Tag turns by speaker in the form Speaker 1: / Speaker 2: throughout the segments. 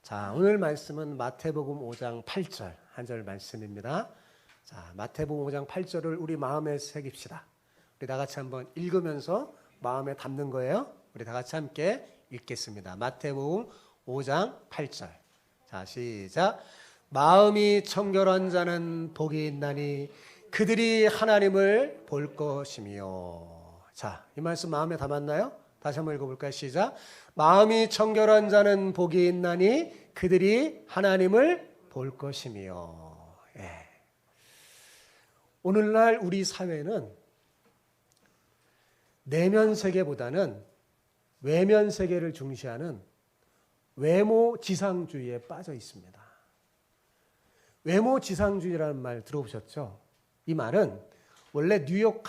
Speaker 1: 자, 오늘 말씀은 마태복음 5장 8절 한 절 말씀입니다. 자, 마태복음 5장 8절을 우리 마음에 새깁시다. 우리 다 같이 한번 읽으면서 마음에 담는 거예요. 우리 다 같이 함께 읽겠습니다. 마태복음 5장 8절. 자, 시작. 마음이 청결한 자는 복이 있나니 그들이 하나님을 볼 것이며. 자, 이 말씀 마음에 담았나요? 다시 한번 읽어볼까요? 시작. 마음이 청결한 자는 복이 있나니 그들이 하나님을 볼 것이며. 예. 오늘날 우리 사회는 내면 세계보다는 외면 세계를 중시하는 외모 지상주의에 빠져 있습니다. 외모 지상주의라는 말 들어보셨죠? 이 말은 원래 뉴욕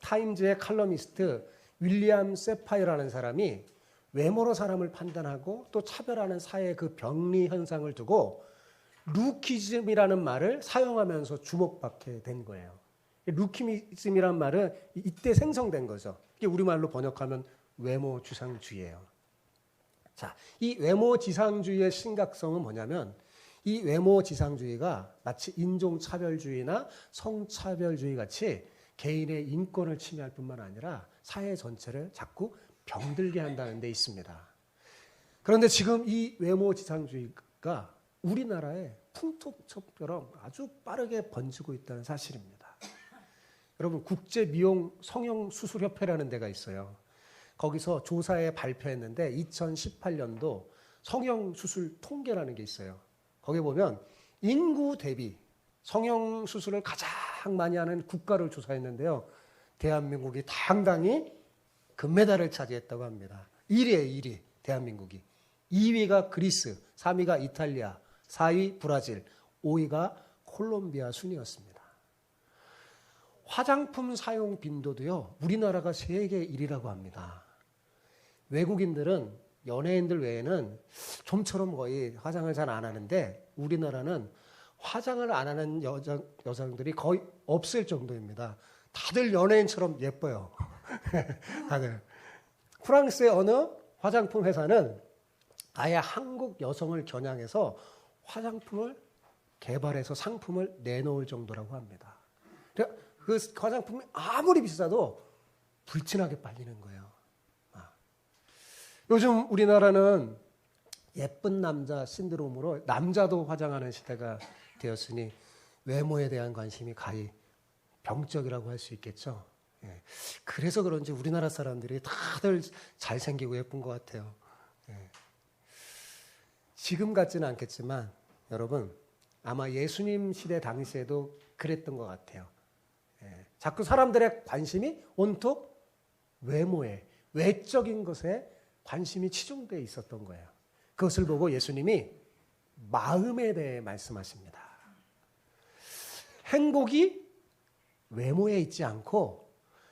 Speaker 1: 타임즈의 칼럼니스트 윌리엄 세파이어라는 사람이 외모로 사람을 판단하고 또 차별하는 사회의 그 병리 현상을 두고 루키즘이라는 말을 사용하면서 주목받게 된 거예요. 루키즘이라는 말은 이때 생성된 거죠. 이게 우리말로 번역하면 외모 지상주의예요. 자, 이 외모 지상주의의 심각성은 뭐냐면 이 외모 지상주의가 마치 인종차별주의나 성차별주의 같이 개인의 인권을 침해할 뿐만 아니라 사회 전체를 자꾸 병들게 한다는 데 있습니다. 그런데 지금 이 외모 지상주의가 우리나라에 풍토처럼 아주 빠르게 번지고 있다는 사실입니다. 여러분, 국제미용 성형수술협회라는 데가 있어요. 거기서 조사에 발표했는데 2018년도 성형수술 통계라는 게 있어요. 거기 보면 인구 대비 성형수술을 가장 많이 하는 국가를 조사했는데요. 대한민국이 당당히 금메달을 차지했다고 합니다. 1위에 1위 대한민국이. 2위가 그리스, 3위가 이탈리아, 4위 브라질, 5위가 콜롬비아 순이었습니다. 화장품 사용 빈도도요, 우리나라가 세계 1위라고 합니다. 외국인들은 연예인들 외에는 좀처럼 거의 화장을 잘 안 하는데 우리나라는 화장을 안 하는 여성들이 거의 없을 정도입니다. 다들 연예인처럼 예뻐요. 다들. 프랑스의 어느 화장품 회사는 아예 한국 여성을 겨냥해서 화장품을 개발해서 상품을 내놓을 정도라고 합니다. 그 화장품이 아무리 비싸도 불티나게 빨리는 거예요. 요즘 우리나라는 예쁜 남자 신드롬으로 남자도 화장하는 시대가 되었으니 외모에 대한 관심이 가히 병적이라고 할 수 있겠죠. 예. 그래서 그런지 우리나라 사람들이 다들 잘생기고 예쁜 것 같아요. 예. 지금 같지는 않겠지만 여러분 아마 예수님 시대 당시에도 그랬던 것 같아요. 예. 자꾸 사람들의 관심이 온통 외모에, 외적인 것에 관심이 치중되어 있었던 거예요. 그것을 보고 예수님이 마음에 대해 말씀하십니다. 행복이 외모에 있지 않고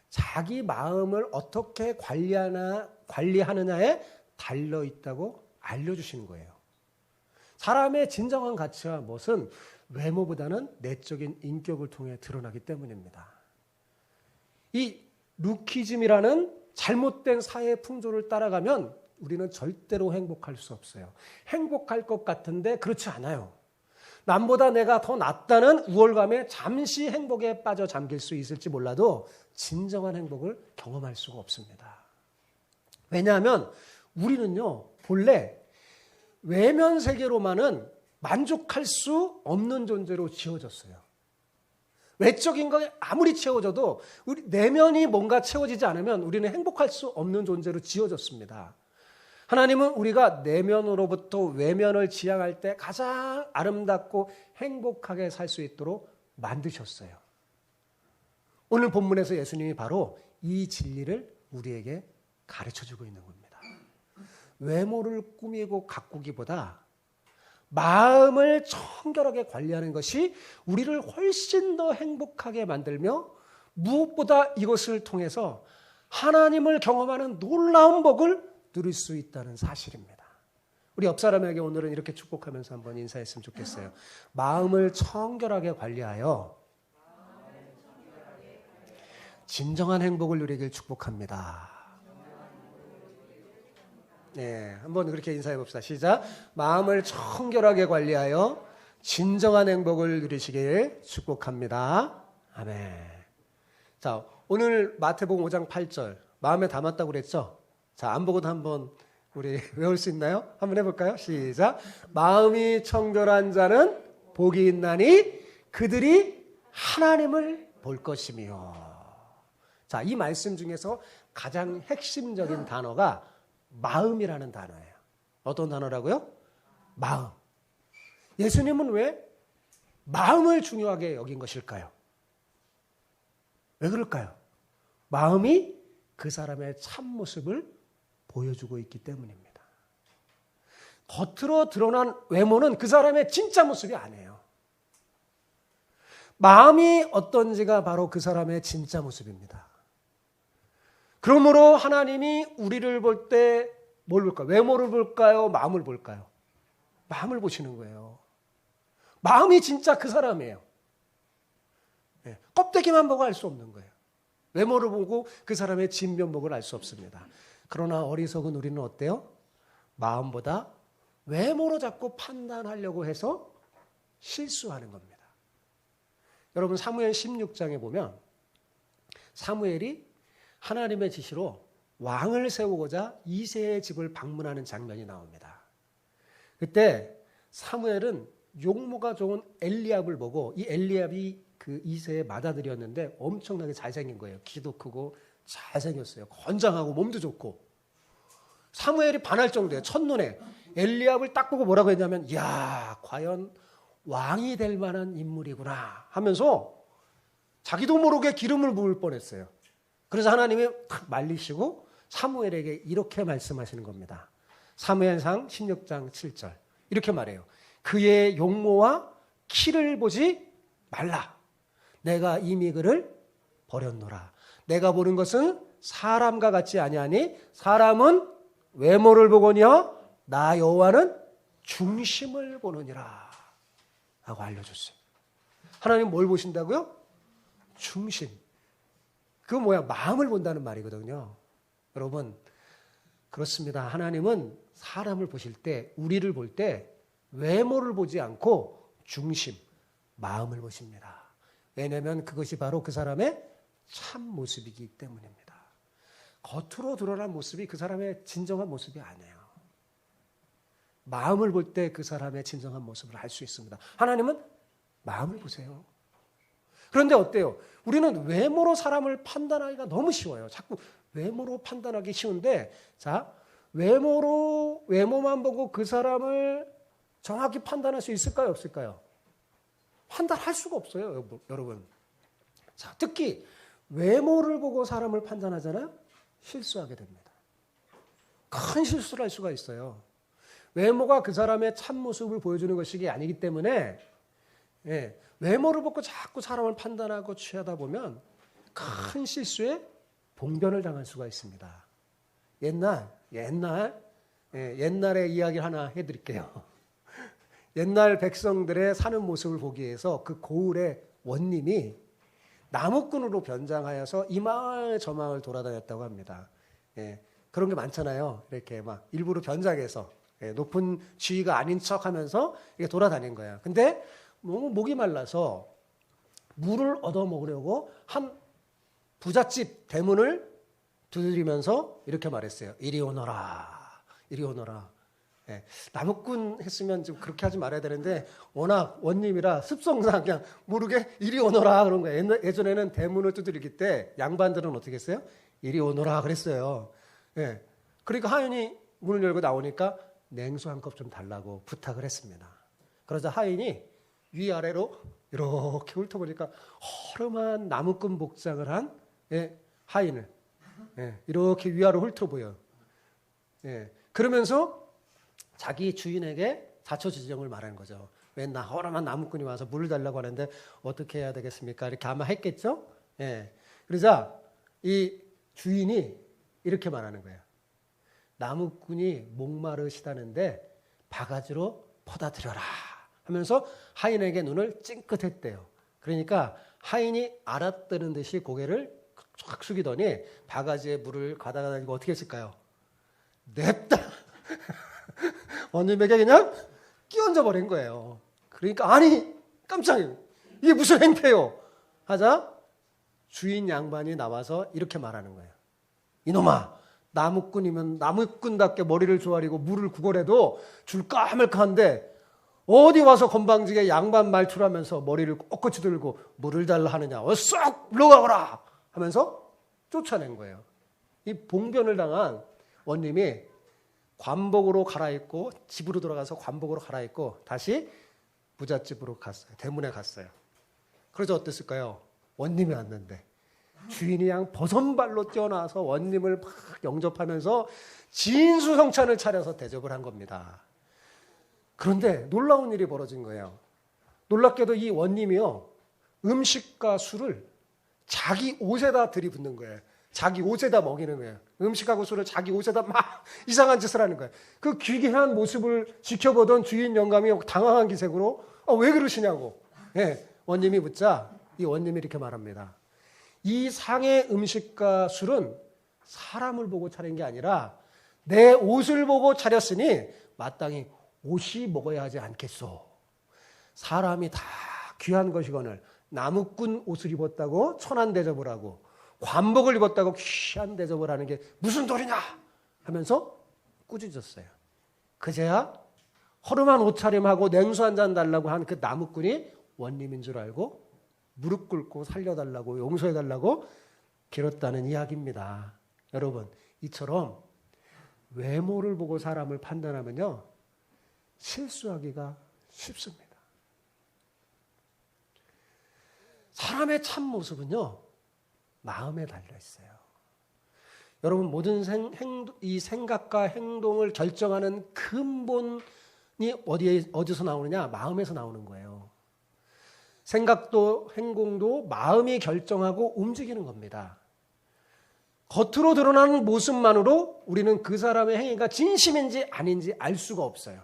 Speaker 1: 자기 마음을 어떻게 관리하느냐에 달려 있다고 알려주시는 거예요. 사람의 진정한 가치와 멋은 외모보다는 내적인 인격을 통해 드러나기 때문입니다. 이 루키즘이라는 잘못된 사회 풍조를 따라가면 우리는 절대로 행복할 수 없어요. 행복할 것 같은데 그렇지 않아요. 남보다 내가 더 낫다는 우월감에 잠시 행복에 빠져 잠길 수 있을지 몰라도 진정한 행복을 경험할 수가 없습니다. 왜냐하면 우리는요, 본래 외면 세계로만은 만족할 수 없는 존재로 지어졌어요. 외적인 거에 아무리 채워져도 우리 내면이 뭔가 채워지지 않으면 우리는 행복할 수 없는 존재로 지어졌습니다. 하나님은 우리가 내면으로부터 외면을 지향할 때 가장 아름답고 행복하게 살 수 있도록 만드셨어요. 오늘 본문에서 예수님이 바로 이 진리를 우리에게 가르쳐주고 있는 겁니다. 외모를 꾸미고 가꾸기보다 마음을 청결하게 관리하는 것이 우리를 훨씬 더 행복하게 만들며 무엇보다 이것을 통해서 하나님을 경험하는 놀라운 복을 누릴 수 있다는 사실입니다. 우리 옆 사람에게 오늘은 이렇게 축복하면서 한번 인사했으면 좋겠어요. 마음을 청결하게 관리하여 진정한 행복을 누리길 축복합니다. 네, 한번 그렇게 인사해 봅시다. 시작. 마음을 청결하게 관리하여 진정한 행복을 누리시길 축복합니다. 아멘. 자, 오늘 마태복음 5장 8절 마음에 담았다고 그랬죠? 자, 안 보고도 한번 우리 외울 수 있나요? 한번 해볼까요? 시작. 마음이 청결한 자는 복이 있나니 그들이 하나님을 볼 것이며. 자, 이 말씀 중에서 가장 핵심적인 단어가 마음이라는 단어예요. 어떤 단어라고요? 마음. 예수님은 왜 마음을 중요하게 여긴 것일까요? 왜 그럴까요? 마음이 그 사람의 참모습을 보여주고 있기 때문입니다. 겉으로 드러난 외모는 그 사람의 진짜 모습이 아니에요. 마음이 어떤지가 바로 그 사람의 진짜 모습입니다. 그러므로 하나님이 우리를 볼 때 뭘 볼까요? 외모를 볼까요? 마음을 볼까요? 마음을 보시는 거예요. 마음이 진짜 그 사람이에요. 네, 껍데기만 보고 알 수 없는 거예요. 외모를 보고 그 사람의 진면목을 알 수 없습니다. 그러나 어리석은 우리는 어때요? 마음보다 외모로 자꾸 판단하려고 해서 실수하는 겁니다. 여러분 사무엘 16장에 보면 사무엘이 하나님의 지시로 왕을 세우고자 이새의 집을 방문하는 장면이 나옵니다. 그때 사무엘은 용모가 좋은 엘리압을 보고 이 엘리압이 그 이새의 맏아들이었는데 엄청나게 잘생긴 거예요. 키도 크고 잘생겼어요. 건장하고 몸도 좋고. 사무엘이 반할 정도예요. 첫눈에 엘리압을 딱 보고 뭐라고 했냐면 이야 과연 왕이 될 만한 인물이구나 하면서 자기도 모르게 기름을 부을 뻔했어요. 그래서 하나님이 탁 말리시고 사무엘에게 이렇게 말씀하시는 겁니다. 사무엘상 16장 7절 이렇게 말해요. 그의 용모와 키를 보지 말라. 내가 이미 그를 버렸노라. 내가 보는 것은 사람과 같지 아니하니 사람은 외모를 보거니와 나 여호와는 중심을 보느니라 라고 알려줬어요. 하나님 뭘 보신다고요? 중심. 그거 뭐야? 마음을 본다는 말이거든요. 여러분 그렇습니다. 하나님은 사람을 보실 때 우리를 볼 때 외모를 보지 않고 중심, 마음을 보십니다. 왜냐하면 그것이 바로 그 사람의 참 모습이기 때문입니다. 겉으로 드러난 모습이 그 사람의 진정한 모습이 아니에요. 마음을 볼 때 그 사람의 진정한 모습을 알 수 있습니다. 하나님은 마음을 보세요. 그런데 어때요? 우리는 외모로 사람을 판단하기가 너무 쉬워요. 자꾸 외모로 판단하기 쉬운데, 자, 외모만 보고 그 사람을 정확히 판단할 수 있을까요? 없을까요? 판단할 수가 없어요, 여러분. 자, 특히 외모를 보고 사람을 판단하잖아요? 실수하게 됩니다. 큰 실수를 할 수가 있어요. 외모가 그 사람의 참모습을 보여주는 것이 아니기 때문에 외모를 보고 자꾸 사람을 판단하고 취하다 보면 큰 실수에 봉변을 당할 수가 있습니다. 옛날의 이야기 하나 해드릴게요. 옛날 백성들의 사는 모습을 보기 위해서 그 고을의 원님이 나무꾼으로 변장하여서 이 마을 저 마을 돌아다녔다고 합니다. 그런 게 많잖아요. 이렇게 막 일부러 변장해서 높은 지위가 아닌 척하면서 이렇게 돌아다닌 거야. 근데 너무 목이 말라서 물을 얻어 먹으려고 한 부잣집 대문을 두드리면서 이렇게 말했어요. 이리 오너라, 이리 오너라. 나무꾼 했으면 좀 그렇게 하지 말아야 되는데 워낙 원님이라 습성상 그냥 모르게 이리 오너라 그런 거예요. 예전에는 대문을 두드리기 때 양반들은 어떻게 했어요? 이리 오너라 그랬어요. 그러니까 하인이 문을 열고 나오니까 냉수 한 컵 좀 달라고 부탁을 했습니다. 그러자 하인이 위아래로 이렇게 훑어보니까 허름한 나무꾼 복장을 한 하인을 이렇게 위아래로 훑어보여요. 그러면서 자기 주인에게 자초지종을 말하는 거죠. 왜 허름한 나무꾼이 와서 물을 달라고 하는데 어떻게 해야 되겠습니까? 이렇게 아마 했겠죠? 그러자 이 주인이 이렇게 말하는 거예요. 나무꾼이 목마르시다는데 바가지로 퍼다 드려라 하면서 하인에게 눈을 찡긋했대요. 그러니까 하인이 알아뜨는 듯이 고개를 쫙 숙이더니 바가지에 물을 가다가 다니고 어떻게 했을까요? 냅다 원님에게 그냥 끼얹어 버린 거예요. 그러니까 아니 깜짝이야. 이게 무슨 행패요? 하자 주인 양반이 나와서 이렇게 말하는 거예요. 이놈아, 나무꾼이면 나무꾼답게 머리를 조아리고 물을 구걸해도 줄까 말까 한데 어디 와서 건방지게 양반 말투를 하면서 머리를 꼿꼿이 들고 물을 달라 하느냐. 쏙 물러가거라 하면서 쫓아낸 거예요. 이 봉변을 당한 원님이 관복으로 갈아입고 집으로 들어가서 관복으로 갈아입고 다시 부잣집으로 갔어요. 대문에 갔어요. 그래서 어땠을까요? 원님이 왔는데 주인이 그냥 버선발로 뛰어나와서 원님을 막 영접하면서 진수성찬을 차려서 대접을 한 겁니다. 그런데 놀라운 일이 벌어진 거예요. 놀랍게도 이 원님이요, 음식과 술을 자기 옷에다 들이붓는 거예요. 자기 옷에다 먹이는 거예요. 음식하고 술을 자기 옷에다 막 이상한 짓을 하는 거예요. 그 기괴한 모습을 지켜보던 주인 영감이 당황한 기색으로 왜 그러시냐고 원님이 묻자 이 원님이 이렇게 말합니다. 이 상의 음식과 술은 사람을 보고 차린 게 아니라 내 옷을 보고 차렸으니 마땅히 옷이 먹어야 하지 않겠소. 사람이 다 귀한 것이거늘 나무꾼 옷을 입었다고 천한 대접을 하고 관복을 입었다고 귀한 대접을 하는 게 무슨 도리냐 하면서 꾸짖었어요. 그제야 허름한 옷차림하고 냉수 한 잔 달라고 한 그 나무꾼이 원님인 줄 알고 무릎 꿇고 살려달라고 용서해달라고 빌었다는 이야기입니다. 여러분, 이처럼 외모를 보고 사람을 판단하면요 실수하기가 쉽습니다. 사람의 참 모습은요 마음에 달려 있어요. 여러분, 모든 이 생각과 행동을 결정하는 근본이 어디서 나오느냐? 마음에서 나오는 거예요. 생각도 행동도 마음이 결정하고 움직이는 겁니다. 겉으로 드러나는 모습만으로 우리는 그 사람의 행위가 진심인지 아닌지 알 수가 없어요.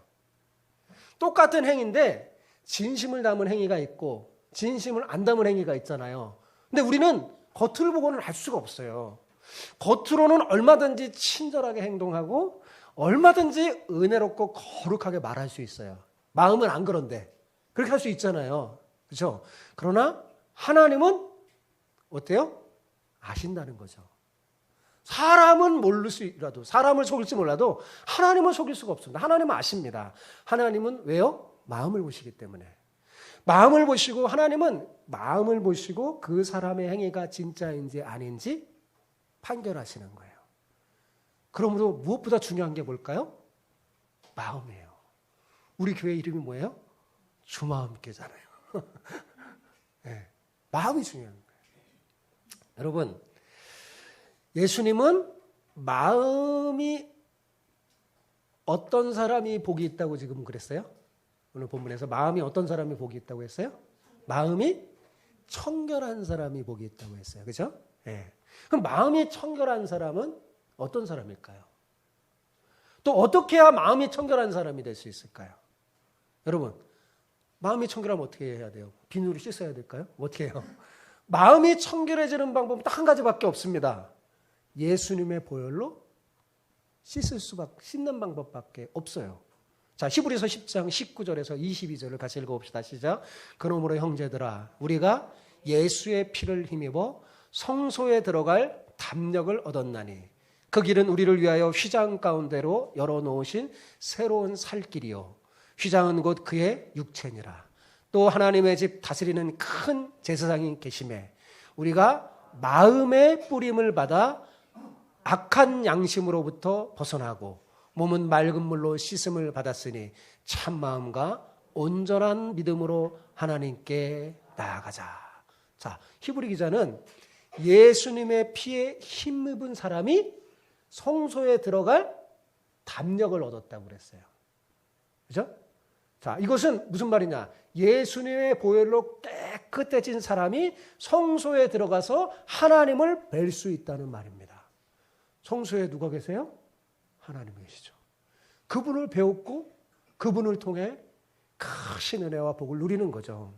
Speaker 1: 똑같은 행위인데 진심을 담은 행위가 있고 진심을 안 담은 행위가 있잖아요. 근데 우리는 겉을 보고는 알 수가 없어요. 겉으로는 얼마든지 친절하게 행동하고 얼마든지 은혜롭고 거룩하게 말할 수 있어요. 마음은 안 그런데 그렇게 할 수 있잖아요. 그렇죠? 그러나 하나님은 어때요? 아신다는 거죠. 사람은 모를지라도 사람을 속일지 몰라도 하나님은 속일 수가 없습니다. 하나님은 아십니다. 하나님은 왜요? 마음을 보시기 때문에. 마음을 보시고 하나님은 마음을 보시고 그 사람의 행위가 진짜인지 아닌지 판결하시는 거예요. 그러므로 무엇보다 중요한 게 뭘까요? 마음이에요. 우리 교회 이름이 뭐예요? 주마음교잖아요. 네, 마음이 중요한 거예요. 여러분, 예수님은 마음이 어떤 사람이 복이 있다고 지금 그랬어요? 오늘 본문에서 마음이 어떤 사람이 복이 있다고 했어요? 마음이 청결한 사람이 복이 있다고 했어요. 그렇죠? 네. 그럼 마음이 청결한 사람은 어떤 사람일까요? 또 어떻게 해야 마음이 청결한 사람이 될 수 있을까요? 여러분, 마음이 청결하면 어떻게 해야 돼요? 비누로 씻어야 될까요? 어떻게 해요? 마음이 청결해지는 방법은 딱 한 가지밖에 없습니다. 예수님의 보혈로 씻는 방법밖에 없어요. 자, 히브리서 10장 19절에서 22절을 같이 읽어봅시다. 시작. 그러므로 형제들아, 우리가 예수의 피를 힘입어 성소에 들어갈 담력을 얻었나니 그 길은 우리를 위하여 휘장 가운데로 열어놓으신 새로운 살길이요 휘장은 곧 그의 육체니라. 또 하나님의 집 다스리는 큰 제사장이 계심에 우리가 마음의 뿌림을 받아 악한 양심으로부터 벗어나고 몸은 맑은 물로 씻음을 받았으니 참 마음과 온전한 믿음으로 하나님께 나아가자. 자, 히브리 기자는 예수님의 피에 힘입은 사람이 성소에 들어갈 담력을 얻었다고 그랬어요. 그죠? 자, 이것은 무슨 말이냐? 예수님의 보혈로 깨끗해진 사람이 성소에 들어가서 하나님을 뵐 수 있다는 말입니다. 성소에 누가 계세요? 하나님 계시죠. 그분을 배웠고 그분을 통해 크신 은혜와 복을 누리는 거죠.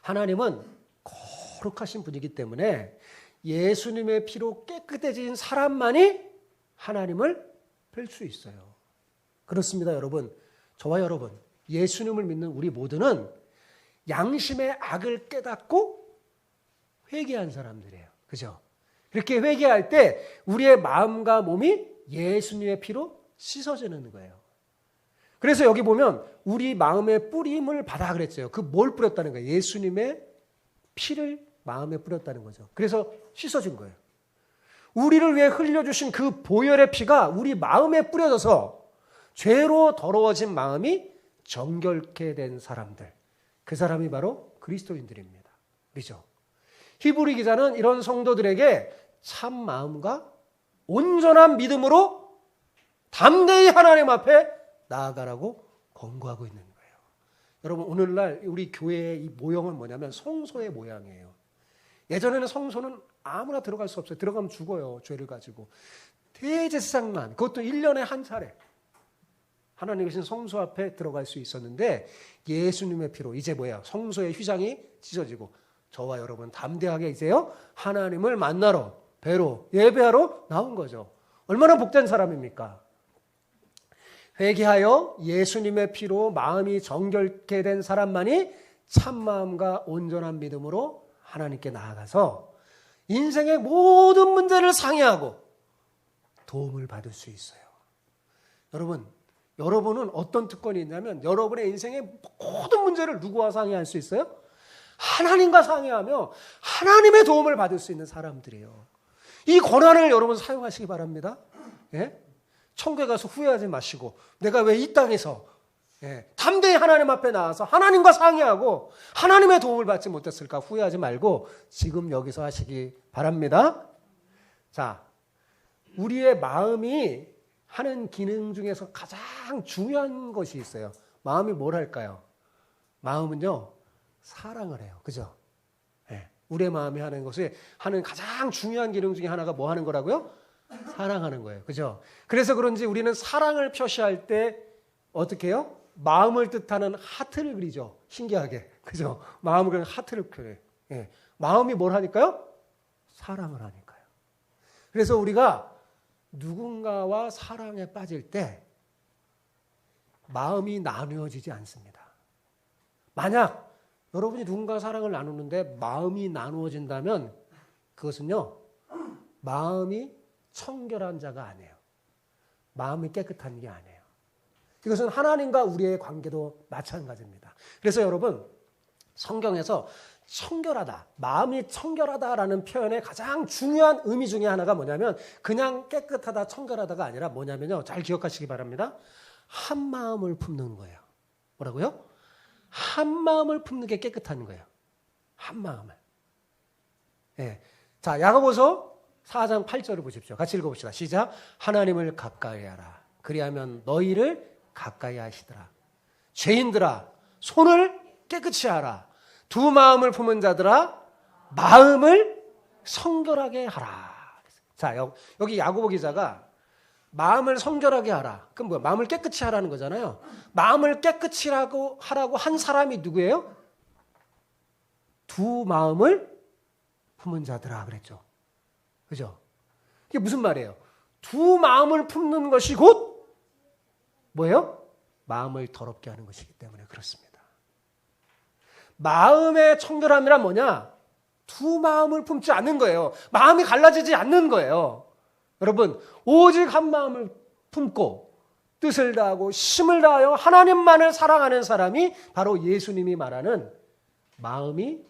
Speaker 1: 하나님은 거룩하신 분이기 때문에 예수님의 피로 깨끗해진 사람만이 하나님을 뵐 수 있어요. 그렇습니다, 여러분. 저와 여러분, 예수님을 믿는 우리 모두는 양심의 악을 깨닫고 회개한 사람들이에요. 그죠? 그렇게 회개할 때 우리의 마음과 몸이 예수님의 피로 씻어지는 거예요. 그래서 여기 보면 우리 마음의 뿌림을 받아 그랬어요. 그 뭘 뿌렸다는 거예요? 예수님의 피를 마음에 뿌렸다는 거죠. 그래서 씻어진 거예요. 우리를 위해 흘려주신 그 보혈의 피가 우리 마음에 뿌려져서 죄로 더러워진 마음이 정결케 된 사람들. 그 사람이 바로 그리스도인들입니다. 그렇죠? 히브리 기자는 이런 성도들에게 참 마음과 온전한 믿음으로 담대히 하나님 앞에 나아가라고 권고하고 있는 거예요. 여러분, 오늘날 우리 교회의 이 모형은 뭐냐면 성소의 모양이에요. 예전에는 성소는 아무나 들어갈 수 없어요. 들어가면 죽어요. 죄를 가지고. 대제사장만, 그것도 1년에 한 차례 하나님 계신 성소 앞에 들어갈 수 있었는데 예수님의 피로 이제 뭐야? 성소의 휘장이 찢어지고 저와 여러분 담대하게 이제요 하나님을 만나러 배로 예배하러 나온 거죠. 얼마나 복된 사람입니까? 회개하여 예수님의 피로 마음이 정결케 된 사람만이 참 마음과 온전한 믿음으로 하나님께 나아가서 인생의 모든 문제를 상의하고 도움을 받을 수 있어요. 여러분은 어떤 특권이 있냐면 여러분의 인생의 모든 문제를 누구와 상의할 수 있어요? 하나님과 상의하며 하나님의 도움을 받을 수 있는 사람들이에요. 이 권한을 여러분 사용하시기 바랍니다. 예? 천국에 가서 후회하지 마시고 내가 왜 이 땅에서 담대히 하나님 앞에 나와서 하나님과 상의하고 하나님의 도움을 받지 못했을까 후회하지 말고 지금 여기서 하시기 바랍니다. 자, 우리의 마음이 하는 기능 중에서 가장 중요한 것이 있어요. 마음이 뭘 할까요? 마음은요, 사랑을 해요. 그죠? 우리의 마음이 하는 것이 하는 가장 중요한 기능 중에 하나가 뭐 하는 거라고요? 사랑하는 거예요. 그죠? 그래서 그런지 우리는 사랑을 표시할 때 어떻게 해요? 마음을 뜻하는 하트를 그리죠. 신기하게. 그죠? 마음을 그리는 하트를 그려요. 마음이 뭘 하니까요? 사랑을 하니까요. 그래서 우리가 누군가와 사랑에 빠질 때 마음이 나누어지지 않습니다. 만약 여러분이 누군가와 사랑을 나누는데 마음이 나누어진다면 그것은요, 마음이 청결한 자가 아니에요. 마음이 깨끗한 게 아니에요. 이것은 하나님과 우리의 관계도 마찬가지입니다. 그래서 여러분, 성경에서 청결하다, 마음이 청결하다라는 표현의 가장 중요한 의미 중에 하나가 뭐냐면 그냥 깨끗하다, 청결하다가 아니라 뭐냐면요. 잘 기억하시기 바랍니다. 한 마음을 품는 거예요. 뭐라고요? 한 마음을 품는 게 깨끗한 거예요. 한 마음을. 자, 야고보서 4장 8절을 보십시오. 같이 읽어봅시다. 시작. 하나님을 가까이 하라. 그리하면 너희를 가까이 하시더라. 죄인들아, 손을 깨끗이 하라. 두 마음을 품은 자들아, 마음을 성결하게 하라. 자, 여기 야고보 기자가 마음을 성결하게 하라. 그럼 뭐야? 마음을 깨끗이 하라는 거잖아요. 마음을 깨끗이 하라고 한 사람이 누구예요? 두 마음을 품은 자들아 그랬죠. 그죠? 이게 무슨 말이에요? 두 마음을 품는 것이 곧 뭐예요? 마음을 더럽게 하는 것이기 때문에 그렇습니다. 마음의 청결함이란 뭐냐? 두 마음을 품지 않는 거예요. 마음이 갈라지지 않는 거예요. 여러분, 오직 한 마음을 품고 뜻을 다하고 힘을 다하여 하나님만을 사랑하는 사람이 바로 예수님이 말하는 마음이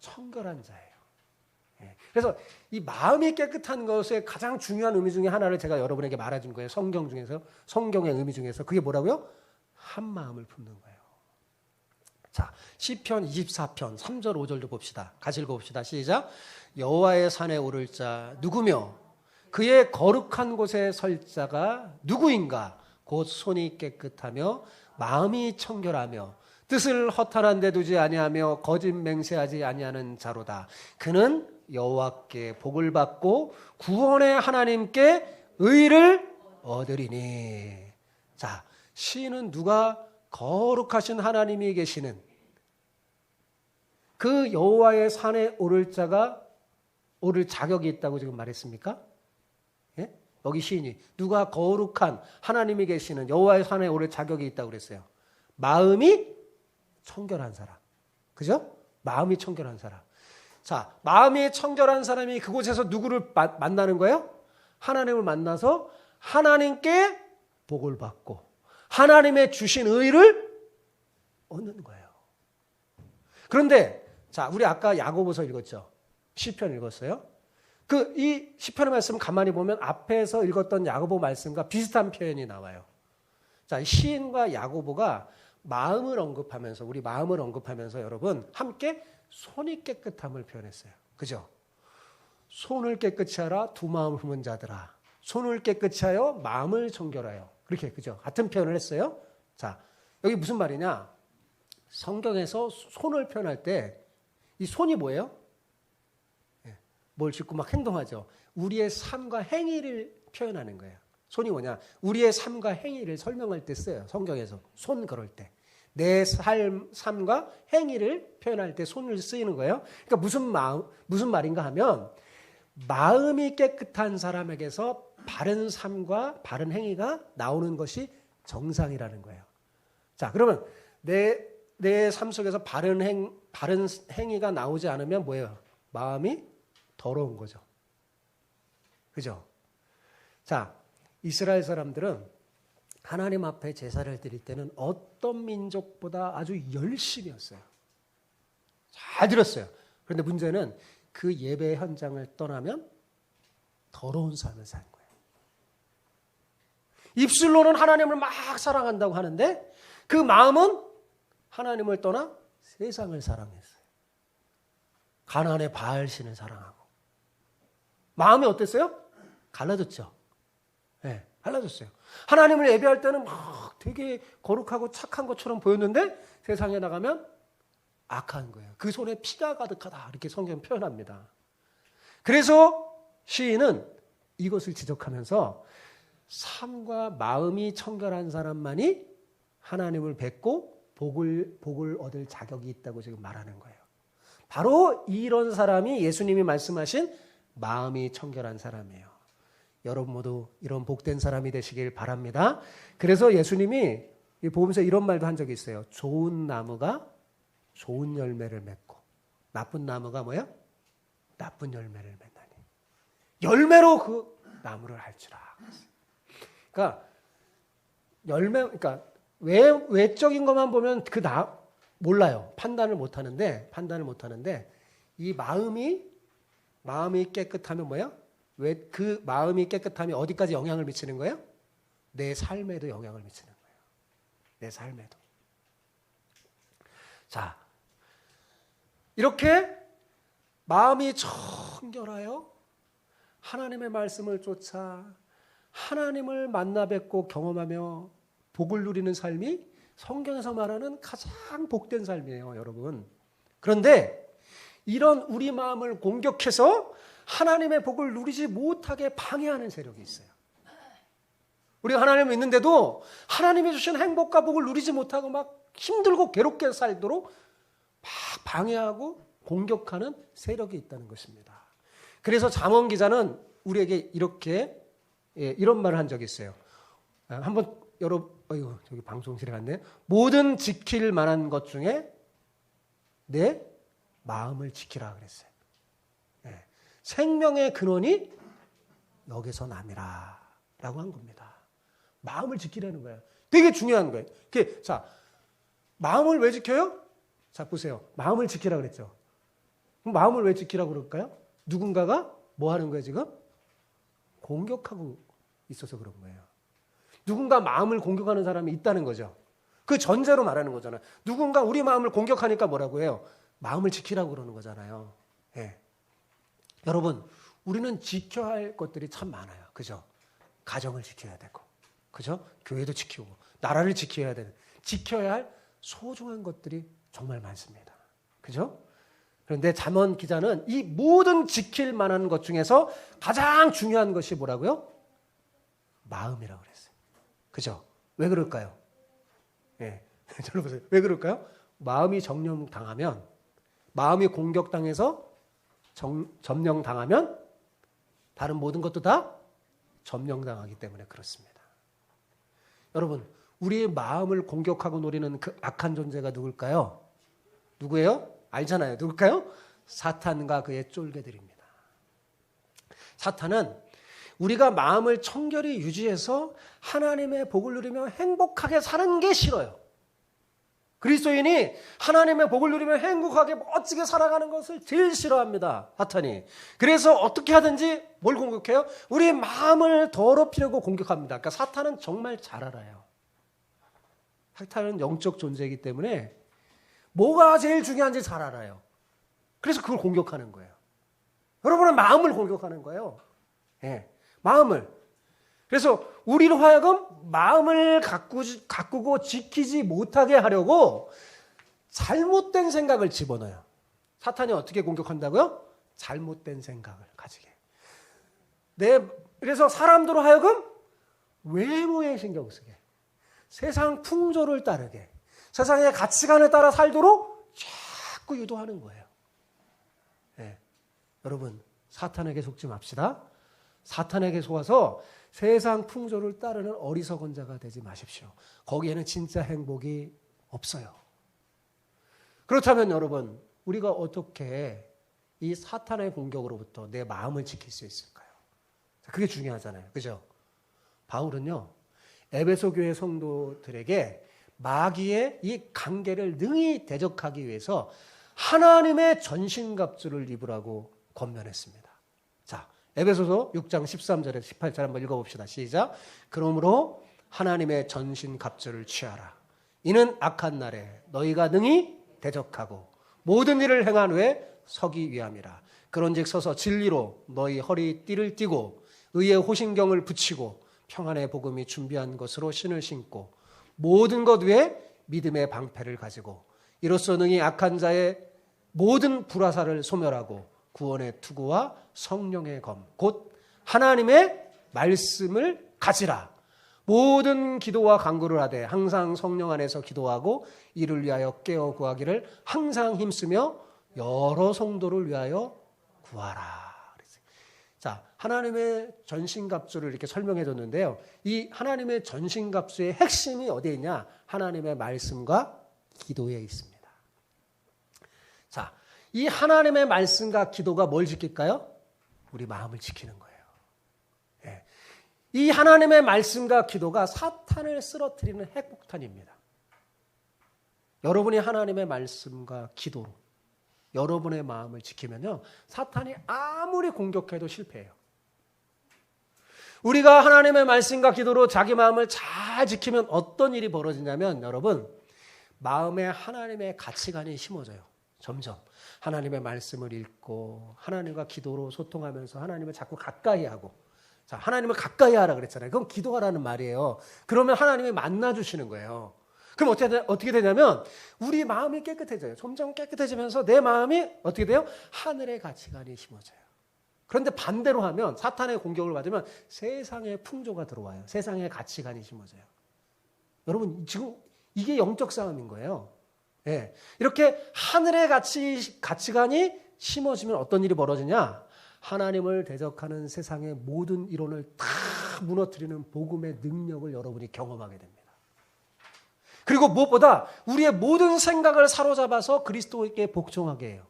Speaker 1: 청결한 자예요. 그래서 이 마음이 깨끗한 것의 가장 중요한 의미 중에 하나를 제가 여러분에게 말해준 거예요. 성경의 의미 중에서 그게 뭐라고요? 한 마음을 품는 거예요. 자, 시편 24편 3절 5절도 봅시다. 같이 읽어봅시다. 시작. 여호와의 산에 오를 자 누구며 그의 거룩한 곳에 설 자가 누구인가? 곧 손이 깨끗하며 마음이 청결하며 뜻을 허탄한 데 두지 아니하며 거짓 맹세하지 아니하는 자로다. 그는 여호와께 복을 받고 구원의 하나님께 의를 얻으리니. 자, 시인은 누가 거룩하신 하나님이 계시는 그 여호와의 산에 오를 자가 오를 자격이 있다고 지금 말했습니까? 예? 여기 시인이 누가 거룩한 하나님이 계시는 여호와의 산에 오를 자격이 있다고 그랬어요. 마음이 청결한 사람. 그죠? 마음이 청결한 사람. 자, 마음이 청결한 사람이 그곳에서 누구를 만나는 거예요? 하나님을 만나서 하나님께 복을 받고 하나님의 주신 의를 얻는 거예요. 그런데 자, 우리 아까 야고보서 읽었죠? 시편 읽었어요? 이 시편의 말씀 가만히 보면 앞에서 읽었던 야고보 말씀과 비슷한 표현이 나와요. 자, 시인과 야고보가 마음을 언급하면서 우리 마음을 언급하면서 여러분 함께 손이 깨끗함을 표현했어요. 그죠? 손을 깨끗이 하라 두 마음을 품은 자들아. 손을 깨끗이 하여 마음을 청결하여. 그렇게 그죠? 같은 표현을 했어요. 자, 여기 무슨 말이냐? 성경에서 손을 표현할 때 이 손이 뭐예요? 뭘 짚고 막 행동하죠. 우리의 삶과 행위를 표현하는 거예요. 손이 뭐냐? 우리의 삶과 행위를 설명할 때 써요. 성경에서 손 그럴 때. 내 삶과 행위를 표현할 때 손을 쓰이는 거예요. 그러니까 무슨 말인가 하면 마음이 깨끗한 사람에게서 바른 삶과 바른 행위가 나오는 것이 정상이라는 거예요. 자, 그러면 내 삶 속에서 바른 행위가 나오지 않으면 뭐예요? 마음이 더러운 거죠. 그죠? 자, 이스라엘 사람들은 하나님 앞에 제사를 드릴 때는 어떤 민족보다 아주 열심히 했어요. 잘 드렸어요. 그런데 문제는 그 예배 현장을 떠나면 더러운 삶을 산 거예요. 입술로는 하나님을 막 사랑한다고 하는데 그 마음은 하나님을 떠나 세상을 사랑했어요. 가나안의 바알신을 사랑하고. 마음이 어땠어요? 갈라졌죠. 네, 갈라졌어요. 하나님을 예배할 때는 막 되게 거룩하고 착한 것처럼 보였는데 세상에 나가면 악한 거예요. 그 손에 피가 가득하다. 이렇게 성경 표현합니다. 그래서 시인은 이것을 지적하면서 삶과 마음이 청결한 사람만이 하나님을 뵙고 복을 얻을 자격이 있다고 지금 말하는 거예요. 바로 이런 사람이 예수님이 말씀하신 마음이 청결한 사람이에요. 여러분 모두 이런 복된 사람이 되시길 바랍니다. 그래서 예수님이 보면서 이런 말도 한 적이 있어요. 좋은 나무가 좋은 열매를 맺고 나쁜 나무가 뭐야? 나쁜 열매를 맺나니. 열매로 그 나무를 알지라. 그러니까 그러니까 외적인 것만 보면 몰라요. 판단을 못 하는데 이 마음이 깨끗하면 뭐야? 왜 그 마음이 깨끗함이 어디까지 영향을 미치는 거예요? 내 삶에도 영향을 미치는 거예요. 내 삶에도. 자, 이렇게 마음이 청결하여 하나님의 말씀을 쫓아 하나님을 만나 뵙고 경험하며 복을 누리는 삶이 성경에서 말하는 가장 복된 삶이에요, 여러분. 그런데 이런 우리 마음을 공격해서 하나님의 복을 누리지 못하게 방해하는 세력이 있어요. 우리가 하나님을 믿는데도 하나님이 주신 행복과 복을 누리지 못하고 막 힘들고 괴롭게 살도록 막 방해하고 공격하는 세력이 있다는 것입니다. 그래서 잠언 기자는 우리에게 이런 말을 한 적이 있어요. 한번 저기 방송실에 갔네. 모든 지킬 만한 것 중에 내 마음을 지키라 그랬어요. 네. 생명의 근원이 여기서 남이라 라고 한 겁니다. 마음을 지키라는 거예요. 되게 중요한 거예요. 자, 마음을 왜 지켜요? 자, 보세요. 마음을 지키라 그랬죠. 그럼 마음을 왜 지키라고 그럴까요? 누군가가 뭐 하는 거예요, 지금? 공격하고 있어서 그런 거예요. 누군가 마음을 공격하는 사람이 있다는 거죠. 그 전제로 말하는 거잖아요. 누군가 우리 마음을 공격하니까 뭐라고 해요? 마음을 지키라고 그러는 거잖아요. 예. 여러분, 우리는 지켜야 할 것들이 참 많아요. 그죠? 가정을 지켜야 되고, 그죠? 교회도 지키고, 나라를 지켜야 되는, 지켜야 할 소중한 것들이 정말 많습니다. 그죠? 그런데 잠언 기자는 이 모든 지킬 만한 것 중에서 가장 중요한 것이 뭐라고요? 마음이라고 그랬어요. 그죠? 왜 그럴까요? 예. 저를 보세요. 왜 그럴까요? 마음이 점령당하면, 마음이 공격당해서 점령당하면 다른 모든 것도 다 점령당하기 때문에 그렇습니다. 여러분, 우리의 마음을 공격하고 노리는 그 악한 존재가 누굴까요? 누구예요? 알잖아요. 누굴까요? 사탄과 그의 쫄개들입니다. 사탄은 우리가 마음을 청결히 유지해서 하나님의 복을 누리며 행복하게 사는 게 싫어요. 그리스도인이 하나님의 복을 누리며 행복하게 멋지게 살아가는 것을 제일 싫어합니다. 사탄이. 그래서 어떻게 하든지 뭘 공격해요? 우리의 마음을 더럽히려고 공격합니다. 그러니까 사탄은 정말 잘 알아요. 사탄은 영적 존재이기 때문에 뭐가 제일 중요한지 잘 알아요. 그래서 그걸 공격하는 거예요. 여러분은 마음을 공격하는 거예요. 예, 마음을. 그래서 우리로 하여금 마음을 가꾸고 지키지 못하게 하려고 잘못된 생각을 집어넣어요. 사탄이 어떻게 공격한다고요? 잘못된 생각을 가지게. 그래서 사람들로 하여금 외모에 신경 쓰게, 세상 풍조를 따르게, 세상의 가치관에 따라 살도록 자꾸 유도하는 거예요. 네. 여러분, 사탄에게 속지 맙시다. 사탄에게 속아서 세상 풍조를 따르는 어리석은 자가 되지 마십시오. 거기에는 진짜 행복이 없어요. 그렇다면 여러분, 우리가 어떻게 이 사탄의 공격으로부터 내 마음을 지킬 수 있을까요? 그게 중요하잖아요. 그죠? 바울은요, 에베소 교회 성도들에게 마귀의 이 관계를 능히 대적하기 위해서 하나님의 전신갑주를 입으라고 권면했습니다. 자, 에베소서 6장 13절에서 18절 한번 읽어봅시다. 시작. 그러므로 하나님의 전신갑주를 취하라. 이는 악한 날에 너희가 능히 대적하고 모든 일을 행한 후에 서기 위함이라. 그런즉 서서 진리로 너희 허리띠를 띠고 의의 호신경을 붙이고 평안의 복음이 준비한 것으로 신을 신고 모든 것 위에 믿음의 방패를 가지고 이로써 능히 악한 자의 모든 불화살을 소멸하고 구원의 투구와 성령의 검 곧 하나님의 말씀을 가지라. 모든 기도와 간구를 하되 항상 성령 안에서 기도하고 이를 위하여 깨어 구하기를 항상 힘쓰며 여러 성도를 위하여 구하라. 자, 하나님의 전신갑주를 이렇게 설명해 줬는데요. 이 하나님의 전신갑주의 핵심이 어디에 있냐? 하나님의 말씀과 기도에 있습니다. 자, 이 하나님의 말씀과 기도가 뭘 지킬까요? 우리 마음을 지키는 거예요. 예. 이 하나님의 말씀과 기도가 사탄을 쓰러뜨리는 핵폭탄입니다. 여러분이 하나님의 말씀과 기도로 여러분의 마음을 지키면요, 사탄이 아무리 공격해도 실패해요. 우리가 하나님의 말씀과 기도로 자기 마음을 잘 지키면 어떤 일이 벌어지냐면, 여러분, 마음에 하나님의 가치관이 심어져요. 점점 하나님의 말씀을 읽고 하나님과 기도로 소통하면서 하나님을 자꾸 가까이 하고, 자, 하나님을 가까이 하라 그랬잖아요. 그건 기도하라는 말이에요. 그러면 하나님이 만나주시는 거예요. 그럼 어떻게 되냐면 우리 마음이 깨끗해져요. 점점 깨끗해지면서 내 마음이 어떻게 돼요? 하늘의 가치관이 심어져요. 그런데 반대로 하면, 사탄의 공격을 받으면 세상의 풍조가 들어와요. 세상의 가치관이 심어져요. 여러분, 지금 이게 영적 싸움인 거예요. 예. 이렇게 하늘의 가치관이 심어지면 어떤 일이 벌어지냐? 하나님을 대적하는 세상의 모든 이론을 다 무너뜨리는 복음의 능력을 여러분이 경험하게 됩니다. 그리고 무엇보다 우리의 모든 생각을 사로잡아서 그리스도께 복종하게 해요.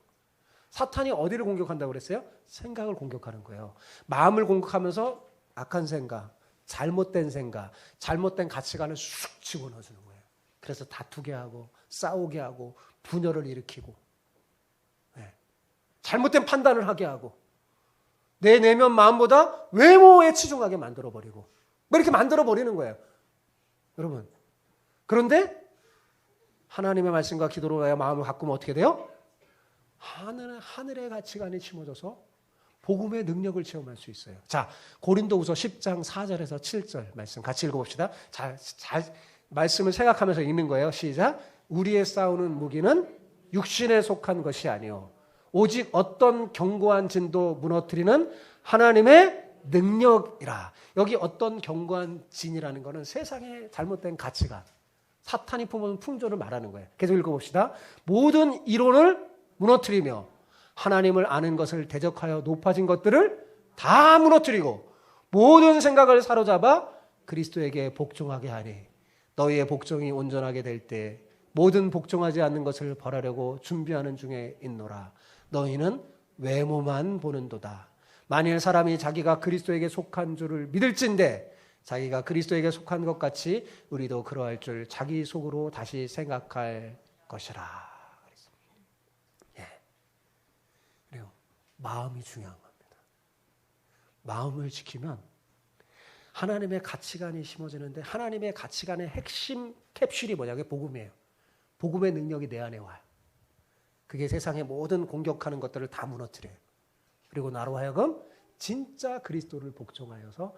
Speaker 1: 사탄이 어디를 공격한다고 그랬어요? 생각을 공격하는 거예요. 마음을 공격하면서 악한 생각, 잘못된 가치관을 쑥 집어넣어주는 거예요. 그래서 다투게 하고 싸우게 하고 분열을 일으키고, 네. 잘못된 판단을 하게 하고 내 내면 마음보다 외모에 치중하게 만들어버리고 뭐 이렇게 만들어버리는 거예요. 여러분, 그런데 하나님의 말씀과 기도로 마음을 바꾸면 어떻게 돼요? 하늘의 가치관이 심어져서 복음의 능력을 체험할 수 있어요. 자, 고린도후서 10장 4절에서 7절 말씀 같이 읽어봅시다. 잘 말씀을 생각하면서 읽는 거예요. 시작. 우리의 싸우는 무기는 육신에 속한 것이 아니요 오직 어떤 견고한 진도 무너뜨리는 하나님의 능력이라. 여기 어떤 견고한 진이라는 것은 세상의 잘못된 가치관, 사탄이 품은 풍조를 말하는 거예요. 계속 읽어봅시다. 모든 이론을 무너뜨리며 하나님을 아는 것을 대적하여 높아진 것들을 다 무너뜨리고 모든 생각을 사로잡아 그리스도에게 복종하게 하니 너희의 복종이 온전하게 될 때 모든 복종하지 않는 것을 벌하려고 준비하는 중에 있노라. 너희는 외모만 보는도다. 만일 사람이 자기가 그리스도에게 속한 줄을 믿을진대 자기가 그리스도에게 속한 것 같이 우리도 그러할 줄 자기 속으로 다시 생각할 것이라. 예. 그래요. 마음이 중요한 겁니다. 마음을 지키면 하나님의 가치관이 심어지는데 하나님의 가치관의 핵심 캡슐이 뭐냐면 복음이에요. 복음의 능력이 내 안에 와요. 그게 세상의 모든 공격하는 것들을 다 무너뜨려요. 그리고 나로 하여금 진짜 그리스도를 복종하여서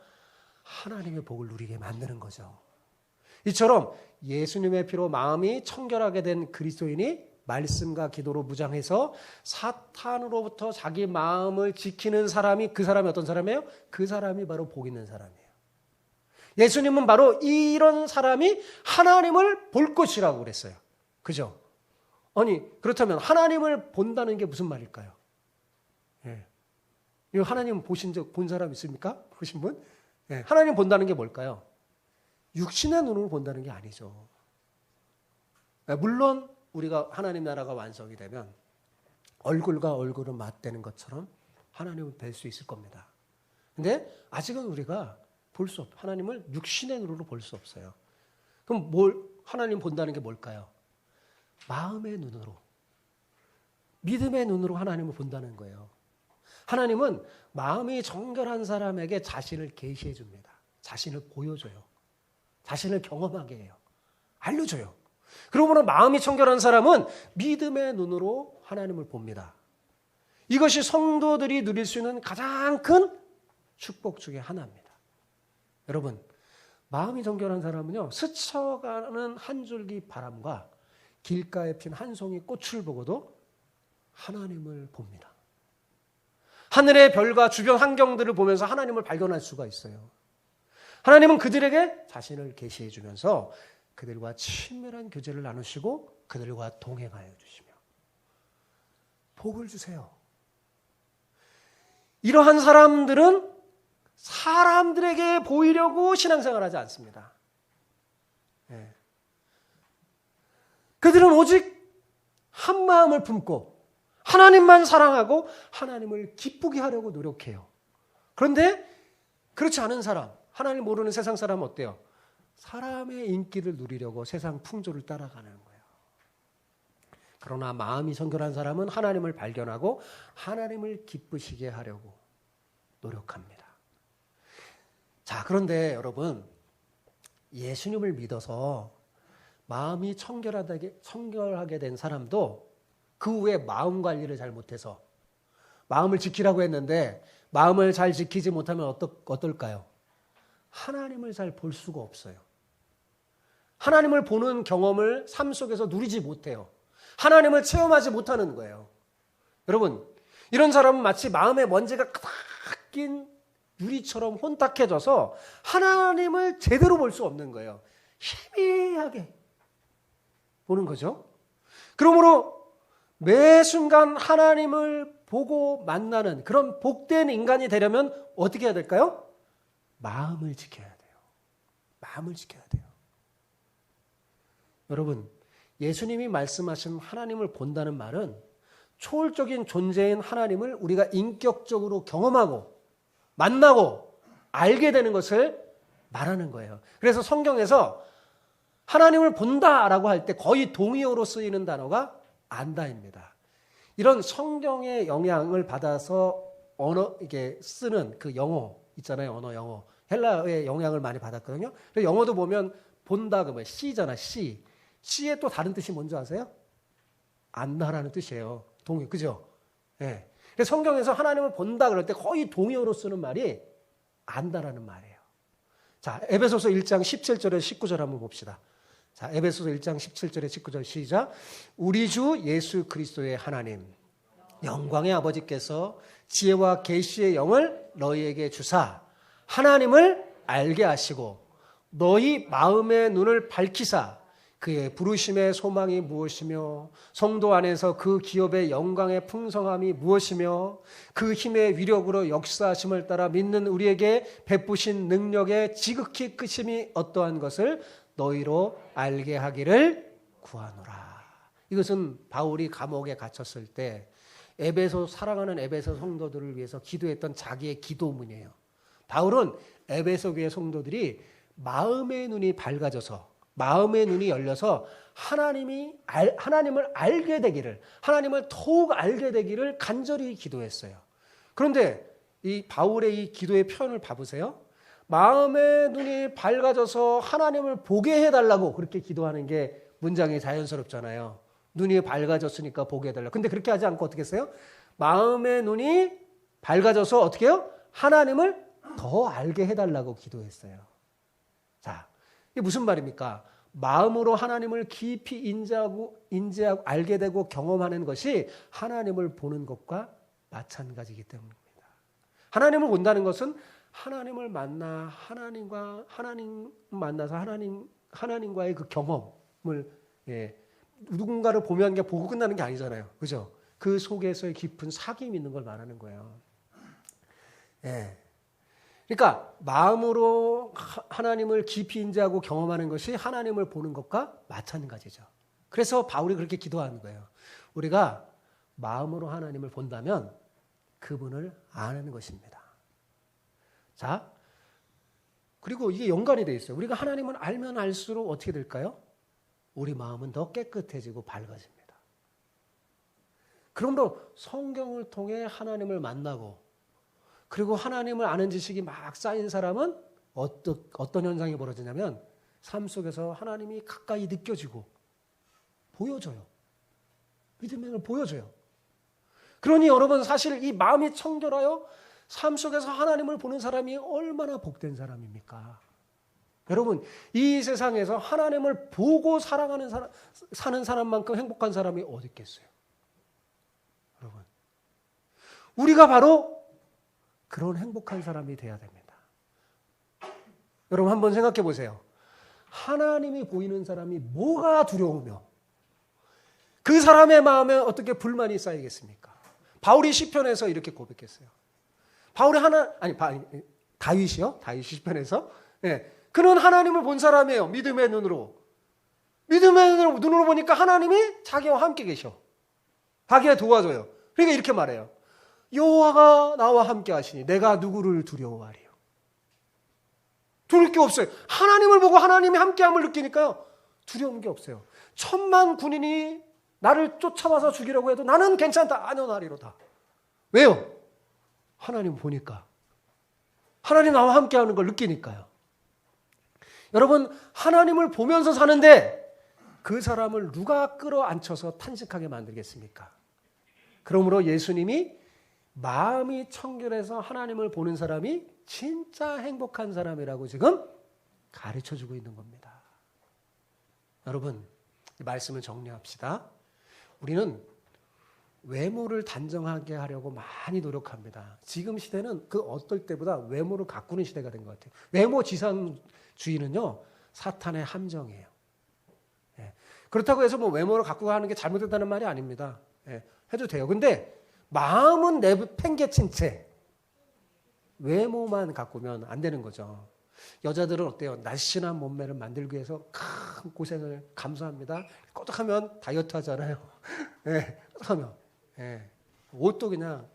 Speaker 1: 하나님의 복을 누리게 만드는 거죠. 이처럼 예수님의 피로 마음이 청결하게 된 그리스도인이 말씀과 기도로 무장해서 사탄으로부터 자기 마음을 지키는 사람이 그 사람이 어떤 사람이에요? 그 사람이 바로 복 있는 사람이에요. 예수님은 바로 이런 사람이 하나님을 볼 것이라고 그랬어요. 그죠? 아니 그렇다면 하나님을 본다는 게 무슨 말일까요? 예. 이거 하나님 본 사람 있습니까? 보신 분? 예. 하나님 본다는 게 뭘까요? 육신의 눈으로 본다는 게 아니죠. 예. 물론 우리가 하나님 나라가 완성이 되면 얼굴과 얼굴을 맞대는 것처럼 하나님을 뵐 수 있을 겁니다. 근데 아직은 우리가 하나님을 육신의 눈으로 볼 수 없어요. 그럼 하나님 본다는 게 뭘까요? 마음의 눈으로, 믿음의 눈으로 하나님을 본다는 거예요. 하나님은 마음이 정결한 사람에게 자신을 계시해 줍니다. 자신을 보여줘요. 자신을 경험하게 해요. 알려줘요. 그러므로 마음이 청결한 사람은 믿음의 눈으로 하나님을 봅니다. 이것이 성도들이 누릴 수 있는 가장 큰 축복 중에 하나입니다. 여러분, 마음이 정결한 사람은요, 스쳐가는 한 줄기 바람과 길가에 핀 한 송이 꽃을 보고도 하나님을 봅니다. 하늘의 별과 주변 환경들을 보면서 하나님을 발견할 수가 있어요. 하나님은 그들에게 자신을 계시해 주면서 그들과 친밀한 교제를 나누시고 그들과 동행하여 주시며 복을 주세요. 이러한 사람들은 사람들에게 보이려고 신앙생활하지 않습니다. 네. 그들은 오직 한 마음을 품고 하나님만 사랑하고 하나님을 기쁘게 하려고 노력해요. 그런데 그렇지 않은 사람, 하나님 모르는 세상 사람은 어때요? 사람의 인기를 누리려고 세상 풍조를 따라가는 거예요. 그러나 마음이 정결한 사람은 하나님을 발견하고 하나님을 기쁘시게 하려고 노력합니다. 자, 그런데 여러분, 예수님을 믿어서 마음이 청결하게 된 사람도 그 후에 마음 관리를 잘 못해서 마음을 지키라고 했는데 마음을 잘 지키지 못하면 어떨까요? 하나님을 잘 볼 수가 없어요. 하나님을 보는 경험을 삶 속에서 누리지 못해요. 하나님을 체험하지 못하는 거예요. 여러분, 이런 사람은 마치 마음에 먼지가 가득 낀 유리처럼 혼탁해져서 하나님을 제대로 볼 수 없는 거예요. 희미하게 보는 거죠. 그러므로 매 순간 하나님을 보고 만나는 그런 복된 인간이 되려면 어떻게 해야 될까요? 마음을 지켜야 돼요. 마음을 지켜야 돼요. 여러분, 예수님이 말씀하신 하나님을 본다는 말은 초월적인 존재인 하나님을 우리가 인격적으로 경험하고 만나고 알게 되는 것을 말하는 거예요. 그래서 성경에서 하나님을 본다라고 할 때 거의 동의어로 쓰이는 단어가 안다입니다. 이런 성경의 영향을 받아서 이게 쓰는 그 영어 있잖아요. 언어 영어. 헬라어의 영향을 많이 받았거든요. 그래서 영어도 보면 본다 그러면 C잖아. C. C의 또 다른 뜻이 뭔지 아세요? 안다라는 뜻이에요. 동의. 그죠? 예. 네. 그래서 성경에서 하나님을 본다 그럴 때 거의 동의어로 쓰는 말이 안다라는 말이에요. 자, 에베소서 1장 17절에 19절 한번 봅시다. 자, 에베소서 1장 17절에 19절 시작. 우리 주 예수 그리스도의 하나님 영광의 아버지께서 지혜와 계시의 영을 너희에게 주사 하나님을 알게 하시고 너희 마음의 눈을 밝히사 그의 부르심의 소망이 무엇이며 성도 안에서 그 기업의 영광의 풍성함이 무엇이며 그 힘의 위력으로 역사하심을 따라 믿는 우리에게 베푸신 능력의 지극히 크심이 어떠한 것을 너희로 알게 하기를 구하노라. 이것은 바울이 감옥에 갇혔을 때 사랑하는 에베소 성도들을 위해서 기도했던 자기의 기도문이에요. 바울은 에베소 교회 성도들이 마음의 눈이 밝아져서 마음의 눈이 열려서 하나님을 알게 되기를, 하나님을 더욱 알게 되기를 간절히 기도했어요. 그런데 이 바울의 이 기도의 표현을 봐보세요. 마음의 눈이 밝아져서 하나님을 보게 해달라고 그렇게 기도하는 게 문장이 자연스럽잖아요. 눈이 밝아졌으니까 보게 해달라고. 근데 그렇게 하지 않고 어떻게 했어요? 마음의 눈이 밝아져서 어떻게 해요? 하나님을 더 알게 해달라고 기도했어요. 자, 이게 무슨 말입니까? 마음으로 하나님을 깊이 인지하고 알게 되고 경험하는 것이 하나님을 보는 것과 마찬가지이기 때문입니다. 하나님을 본다는 것은 하나님을 만나서 하나님과의 그 경험을 누군가를 보면 그냥 보고 끝나는 게 아니잖아요. 그죠? 그 속에서의 깊은 사귐이 있는 걸 말하는 거예요. 그러니까 마음으로 하나님을 깊이 인지하고 경험하는 것이 하나님을 보는 것과 마찬가지죠. 그래서 바울이 그렇게 기도하는 거예요. 우리가 마음으로 하나님을 본다면 그분을 아는 것입니다. 자, 그리고 이게 연관이 되어 있어요. 우리가 하나님을 알면 알수록 어떻게 될까요? 우리 마음은 더 깨끗해지고 밝아집니다. 그러므로 성경을 통해 하나님을 만나고 그리고 하나님을 아는 지식이 막 쌓인 사람은 어떤 현상이 벌어지냐면 삶 속에서 하나님이 가까이 느껴지고 보여져요. 믿음을 보여줘요. 그러니 여러분 사실 이 마음이 청결하여 삶 속에서 하나님을 보는 사람이 얼마나 복된 사람입니까? 여러분 이 세상에서 하나님을 보고 사는 사람만큼 행복한 사람이 어디 있겠어요? 여러분 우리가 바로 그런 행복한 사람이 돼야 됩니다. 여러분 한번 생각해 보세요. 하나님이 보이는 사람이 뭐가 두려우며 그 사람의 마음에 어떻게 불만이 쌓이겠습니까? 바울이 시편에서 이렇게 고백했어요. 다윗이요? 다윗 시편에서 그는 하나님을 본 사람이에요. 믿음의 눈으로 보니까 하나님이 자기와 함께 계셔. 자기가 도와줘요. 그러니까 이렇게 말해요. 여호와가 나와 함께 하시니 내가 누구를 두려워하리요. 두려울 게 없어요. 하나님을 보고 하나님이 함께함을 느끼니까요. 두려운 게 없어요. 1000만 군인이 나를 쫓아와서 죽이려고 해도 나는 괜찮다. 안전하리로다. 왜요? 하나님 보니까. 하나님 나와 함께하는 걸 느끼니까요. 여러분 하나님을 보면서 사는데 그 사람을 누가 끌어안혀서 탄식하게 만들겠습니까? 그러므로 예수님이 마음이 청결해서 하나님을 보는 사람이 진짜 행복한 사람이라고 지금 가르쳐주고 있는 겁니다. 여러분, 이 말씀을 정리합시다. 우리는 외모를 단정하게 하려고 많이 노력합니다. 지금 시대는 그 어떨 때보다 외모를 가꾸는 시대가 된 것 같아요. 외모 지상주의는요, 사탄의 함정이에요. 그렇다고 해서 뭐 외모를 가꾸고 하는 게 잘못됐다는 말이 아닙니다. 해도 돼요. 근데 마음은 내팽개친 채 외모만 가꾸면 안 되는 거죠. 여자들은 어때요? 날씬한 몸매를 만들기 위해서 큰 고생을 감수합니다. 꼬득하면 다이어트 하잖아요. 꼬득하면. 옷도 그냥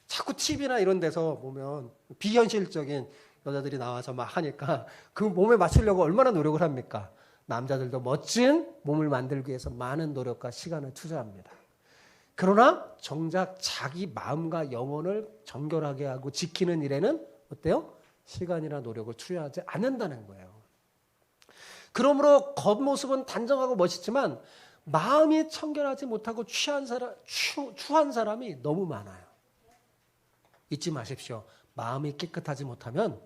Speaker 1: 자꾸 TV나 이런 데서 보면 비현실적인 여자들이 나와서 막 하니까 그 몸에 맞추려고 얼마나 노력을 합니까? 남자들도 멋진 몸을 만들기 위해서 많은 노력과 시간을 투자합니다. 그러나 정작 자기 마음과 영혼을 정결하게 하고 지키는 일에는 어때요? 시간이나 노력을 투여하지 않는다는 거예요. 그러므로 겉모습은 단정하고 멋있지만 마음이 청결하지 못하고 추한 사람이 너무 많아요. 잊지 마십시오. 마음이 깨끗하지 못하면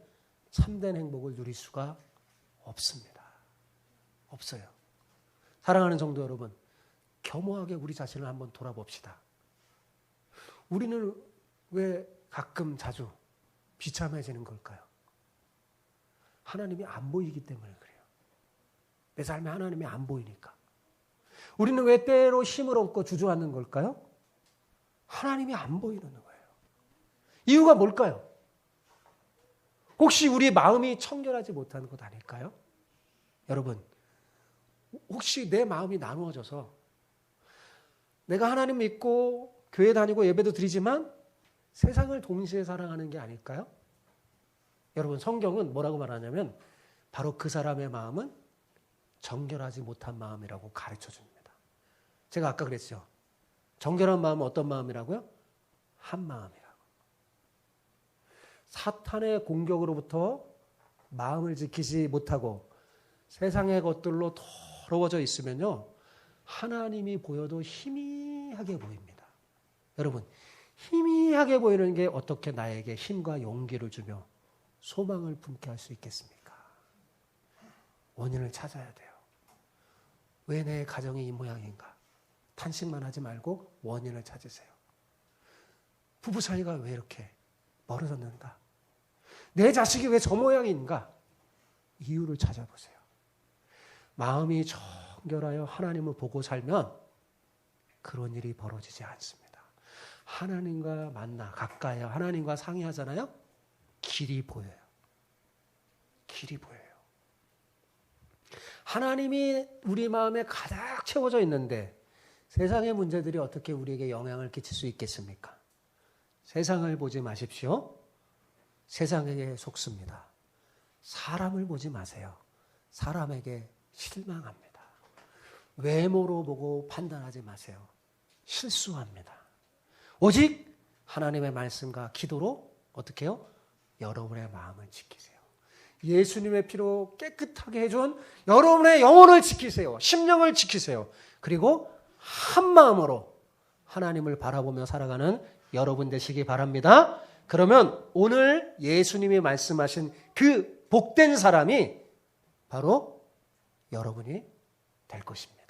Speaker 1: 참된 행복을 누릴 수가 없습니다. 없어요. 사랑하는 성도 여러분, 겸허하게 우리 자신을 한번 돌아봅시다. 우리는 왜 가끔 자주 비참해지는 걸까요? 하나님이 안 보이기 때문에 그래요. 내 삶에 하나님이 안 보이니까. 우리는 왜 때로 힘을 얻고 주저앉는 걸까요? 하나님이 안 보이는 거예요. 이유가 뭘까요? 혹시 우리 마음이 청결하지 못하는 것 아닐까요? 여러분, 혹시 내 마음이 나누어져서 내가 하나님 믿고 교회 다니고 예배도 드리지만 세상을 동시에 사랑하는 게 아닐까요? 여러분, 성경은 뭐라고 말하냐면 바로 그 사람의 마음은 정결하지 못한 마음이라고 가르쳐 줍니다. 제가 아까 그랬죠. 정결한 마음은 어떤 마음이라고요? 한 마음이라고. 사탄의 공격으로부터 마음을 지키지 못하고 세상의 것들로 더러워져 있으면요, 하나님이 보여도 희미하게 보입니다. 여러분, 희미하게 보이는 게 어떻게 나에게 힘과 용기를 주며 소망을 품게 할 수 있겠습니까? 원인을 찾아야 돼요. 왜 내 가정이 이 모양인가? 탄식만 하지 말고 원인을 찾으세요. 부부 사이가 왜 이렇게 멀어졌는가? 내 자식이 왜 저 모양인가? 이유를 찾아보세요. 마음이 정결하여 하나님을 보고 살면 그런 일이 벌어지지 않습니다. 하나님과 만나 가까이 하나님과 상의하잖아요. 길이 보여요. 길이 보여요. 하나님이 우리 마음에 가득 채워져 있는데 세상의 문제들이 어떻게 우리에게 영향을 끼칠 수 있겠습니까? 세상을 보지 마십시오. 세상에게 속습니다. 사람을 보지 마세요. 사람에게 실망합니다. 외모로 보고 판단하지 마세요. 실수합니다. 오직 하나님의 말씀과 기도로 어떻게 해요? 여러분의 마음을 지키세요. 예수님의 피로 깨끗하게 해준 여러분의 영혼을 지키세요. 심령을 지키세요. 그리고 한 마음으로 하나님을 바라보며 살아가는 여러분 되시기 바랍니다. 그러면 오늘 예수님이 말씀하신 그 복된 사람이 바로 여러분이 될 것입니다.